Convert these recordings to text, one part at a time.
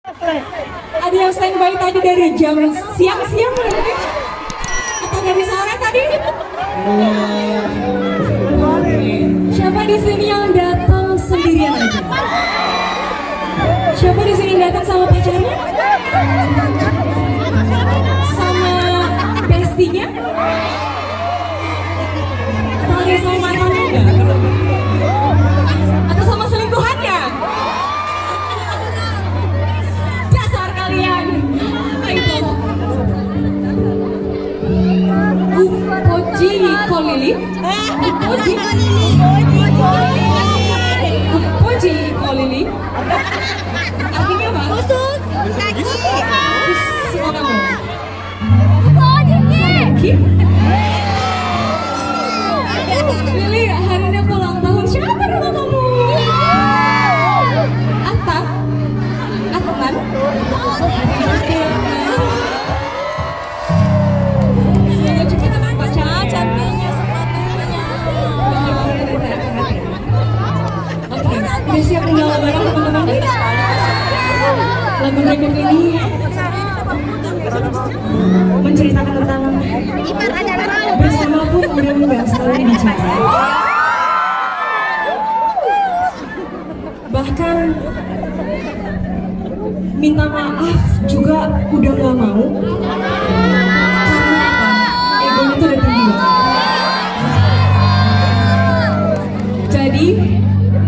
Ada yang standby tadi dari jam siang-siang mungkin? Atau dari sore tadi? Siapa di sini yang datang sendirian aja? Siapa di sini datang sama pacarnya? Sama bestinya? Atau ada sama mantannya enggak? Atau sama selingkuhannya? Dasar kalian. Apa itu? Upoji kolili? Upoji? Upoji kolili? Artinya apa? Busuk kaki. Semua kamu? Kaki. Lili, hari ini aku ulang tahun. Siapa nama kamu? Atta? Atman? Semoga cepat dapat pacar. Cantiknya sepatunya. Oke, udah siap tinggal bareng teman-teman? Lagu berikut ini menceritakan tentang bersama pun mudah-mudahan selalu dicintai. Bahkan minta maaf juga udah gak mau. Karena apa? Egonya tuh udah tinggi banget. Jadi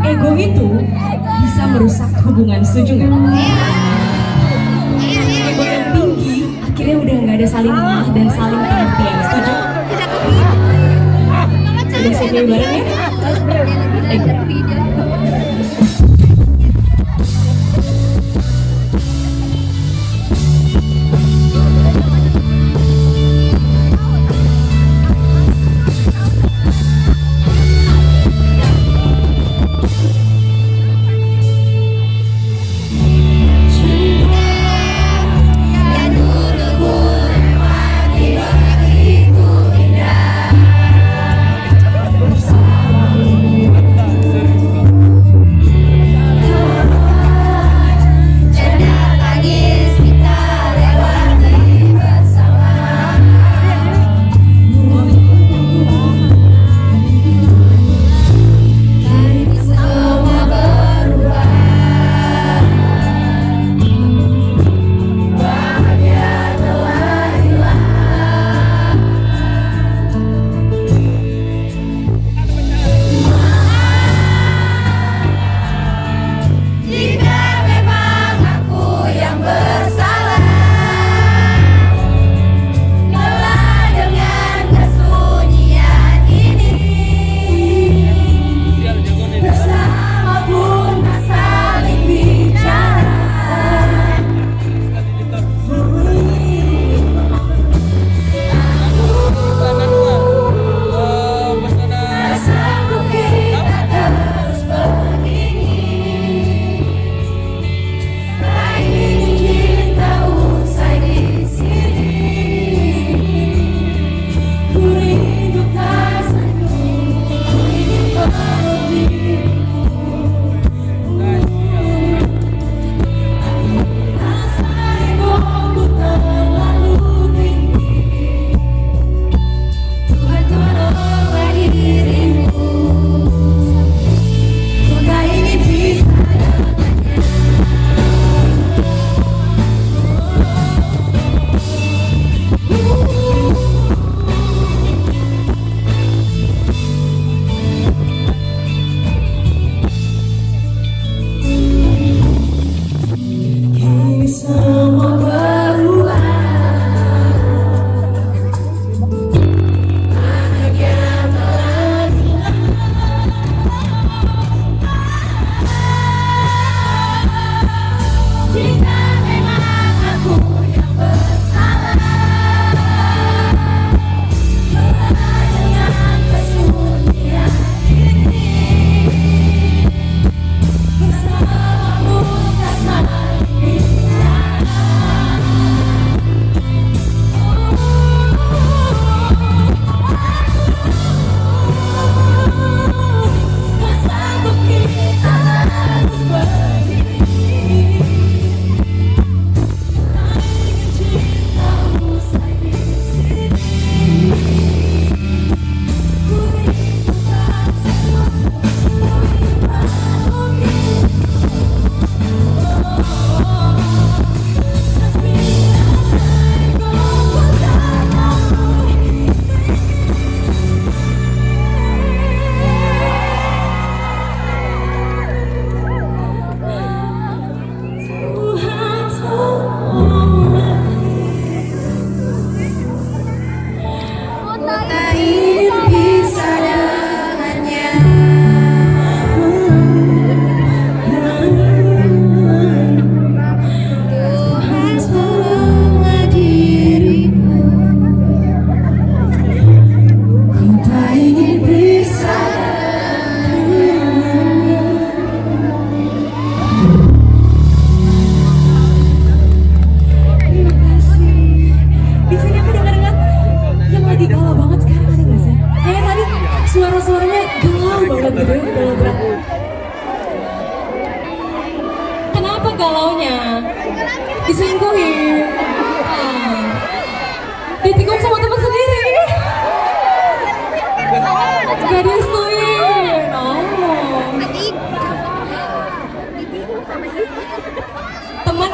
ego itu bisa merusak hubungan, setuju nggak? Ego yang tinggi akhirnya udah nggak ada saling maaf dan saling pengertian, setuju? Udah siap nyanyi bareng ya? Ego.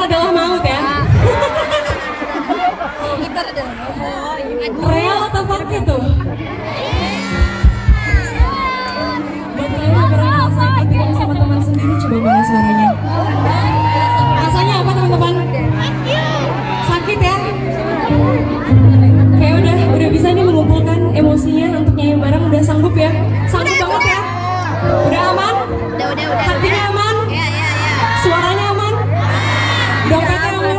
adalah maut ya. Ibar dong. Real atau fakta tuh? Buat kalian yang pernah ngerasain ketinggalan sama teman sendiri, coba mana suaranya? Rasanya apa teman-teman? Sakit ya? Kayak udah bisa nih mengumpulkan emosinya untuk nyanyi bareng, udah sanggup ya? Sanggup banget ya? Udah aman? Udah. Hatinya aman? Ya. Suaranya aman? Dompetnya aman?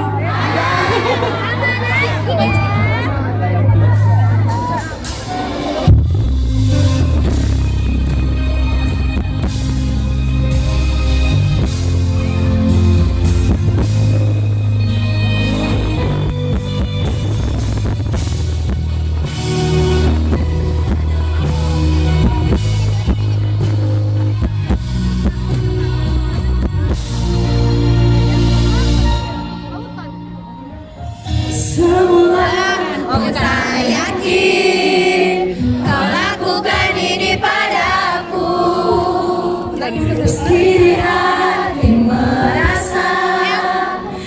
Oh, saya yakin kau lakukan ini padaku. Meski hati merasa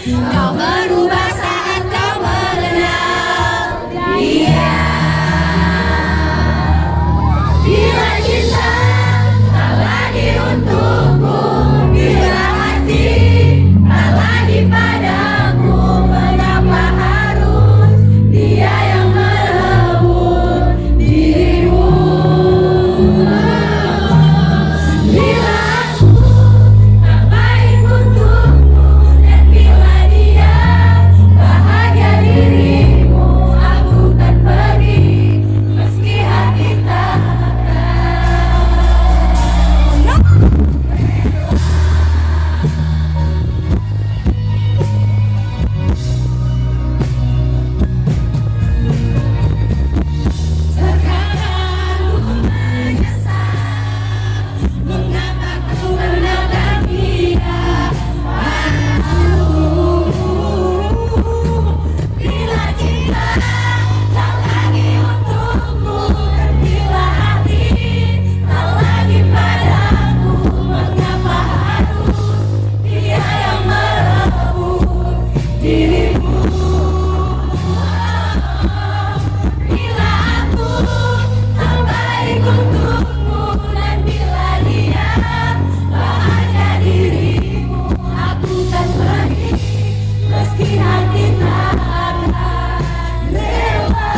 kau berubah saat kau mengenal dia. Bila cinta tak lagi untukku, bila hati tak lagi padaku, mengapa harus dia yang merebut dirimu? Bila aku tak baik untukmu, dan bila dia bahagia dirimu, aku kan pergi meski hati tak Terkadang ku menyesal mengapa ku menatap dia padaku. Bila cinta tak lagi untukku, dan bila hati tak lagi padaku, mengapa harus dia yang merebut dirimu? Bila aku tak baik untukmu, dan bila dia bahagia dirimu, aku kan pergi meski hati tak akan rela.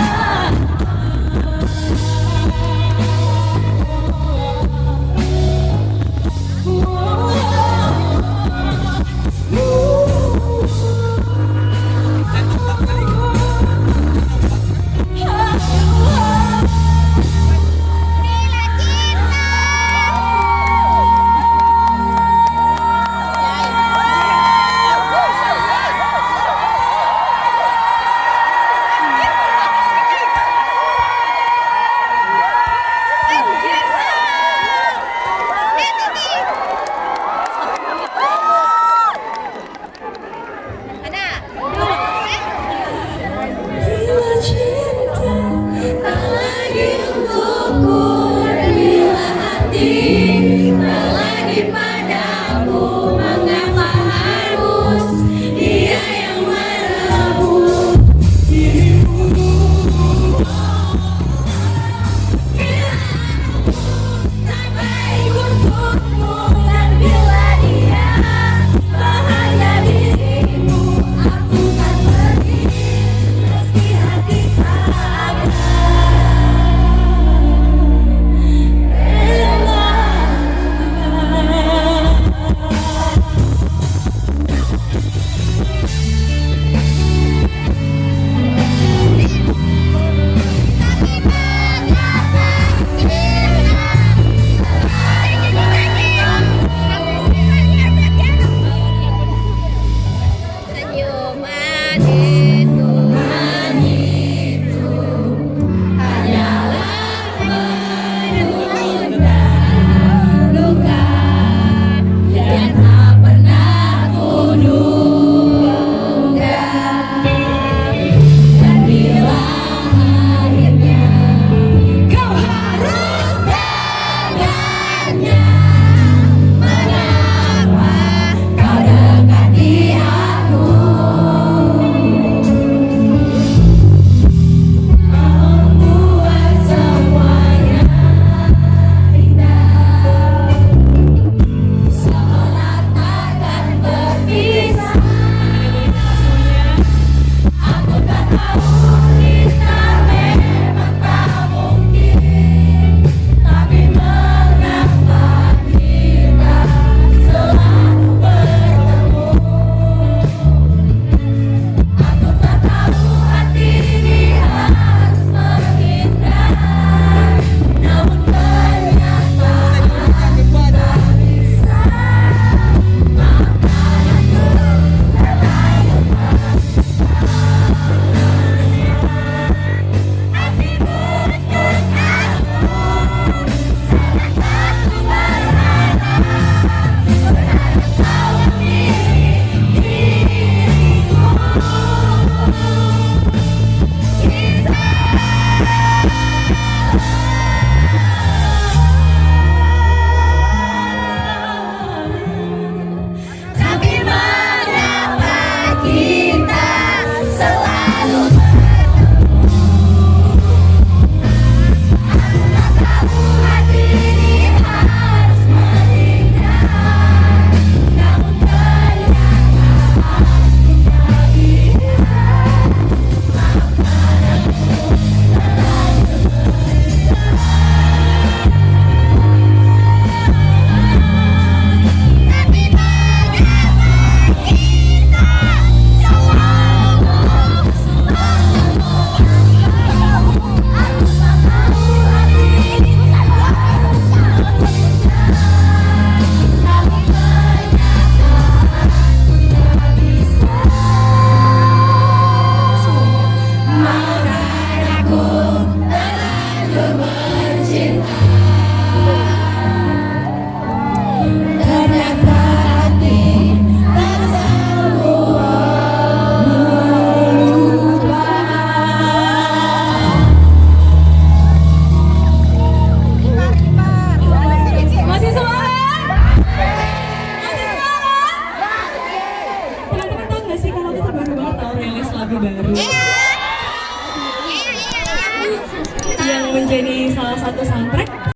baru banget tau rilis lagu baru yang menjadi salah satu soundtrack